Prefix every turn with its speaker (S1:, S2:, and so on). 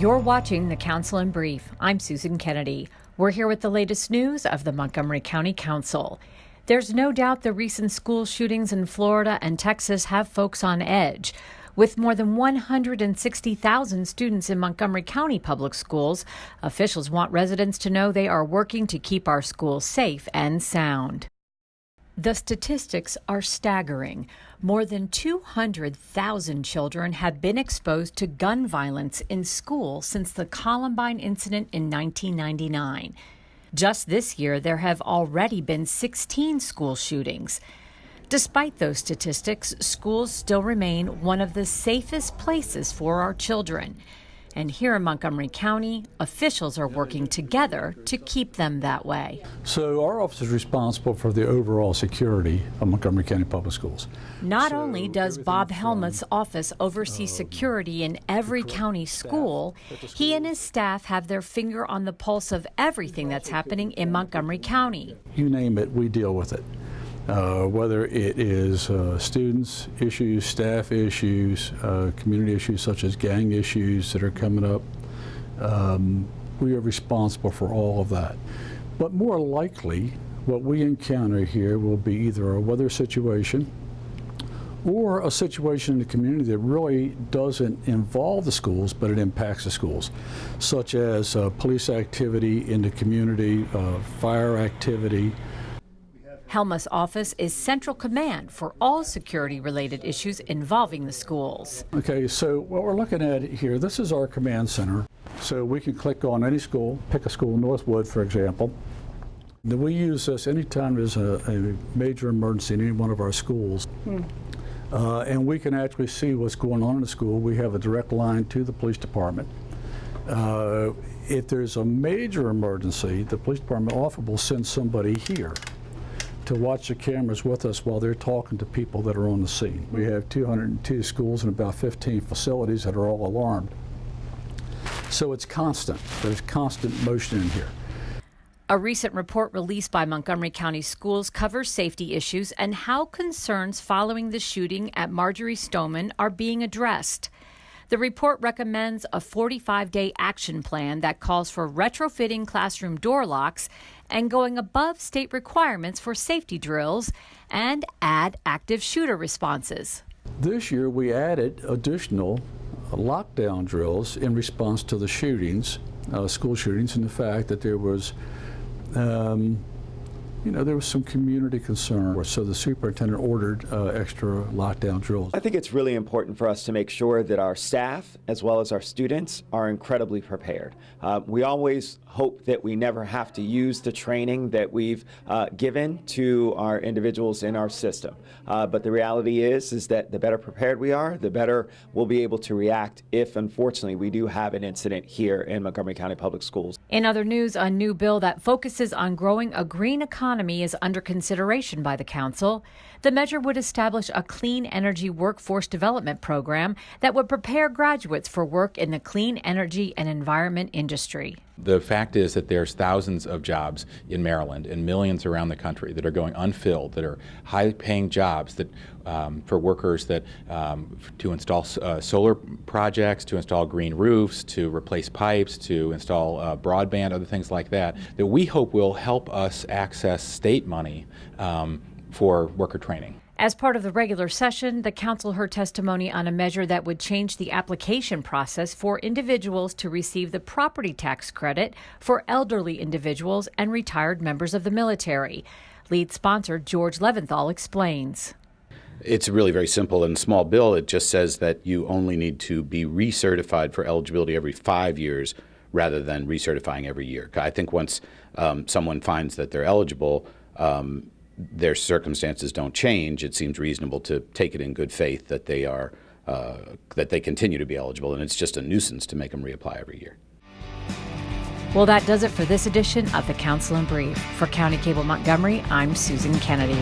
S1: You're watching the Council in Brief. I'm Susan Kennedy. We're here with the latest news of the Montgomery County Council. There's no doubt the recent school shootings in Florida and Texas have folks on edge. With more than 160,000 students in Montgomery County Public Schools, officials want residents to know they are working to keep our schools safe and sound. The statistics are staggering. More than 200,000 children have been exposed to gun violence in school since the Columbine incident in 1999. Just this year, there have already been 16 school shootings. Despite those statistics, schools still remain one of the safest places for our children. And here in Montgomery County, officials are working together to keep them that way.
S2: So our office is responsible for the overall security of Montgomery County Public Schools.
S1: Not only does Bob Helmuth's office oversee security in every county school, he and his staff have their finger on the pulse of everything that's happening in Montgomery County.
S2: You name it, we deal with it. Whether it is students issues, staff issues, community issues such as gang issues that are coming up, we are responsible for all of that. But more likely, what we encounter here will be either a weather situation or a situation in the community that really doesn't involve the schools, but it impacts the schools, such as police activity in the community, fire activity.
S1: Helmuth's office is central command for all security-related issues involving the schools.
S2: Okay, so what we're looking at here, this is our command center. So we can click on any school, pick a school, Northwood, for example. Then we use this anytime there's a major emergency in any one of our schools. And we can actually see what's going on in the school. We have a direct line to the police department. If there's a major emergency, the police department often will send somebody here to watch the cameras with us while they're talking to people that are on the scene. We have 202 schools and about 15 facilities that are all alarmed. So it's constant. There's constant motion in here.
S1: A recent report released by Montgomery County Schools covers safety issues and how concerns following the shooting at Marjorie Stoneman are being addressed. The report recommends a 45-day action plan that calls for retrofitting classroom door locks and going above state requirements for safety drills and add active shooter responses.
S2: This year we added additional lockdown drills in response to the shootings, school shootings, and the fact that there was there was some community concern, so the superintendent ordered extra lockdown drills.
S3: I think it's really important for us to make sure that our staff, as well as our students, are incredibly prepared. We always hope that we never have to use the training that we've given to our individuals in our system. But the reality is that the better prepared we are, the better we'll be able to react if, unfortunately, we do have an incident here in Montgomery County Public Schools.
S1: In other news, a new bill that focuses on growing a green economy is under consideration by the council. The measure would establish a clean energy workforce development program that would prepare graduates for work in the clean energy and environment industry.
S4: The fact is that there's thousands of jobs in Maryland and millions around the country that are going unfilled, that are high-paying jobs that for workers that to install solar projects, to install green roofs, to replace pipes, to install broadband, other things like that, that we hope will help us access state money for worker training.
S1: As part of the regular session, the council heard testimony on a measure that would change the application process for individuals to receive the property tax credit for elderly individuals and retired members of the military. Lead sponsor George Leventhal explains.
S5: It's really very simple. In a small bill, it just says that you only need to be recertified for eligibility every 5 years rather than recertifying every year. I think once someone finds that they're eligible, their circumstances don't change, it seems reasonable to take it in good faith that they are that they continue to be eligible, and it's just a nuisance to make them reapply every year.
S1: Well, that does it for this edition of the Council in Brief. For County Cable Montgomery, I'm Susan Kennedy.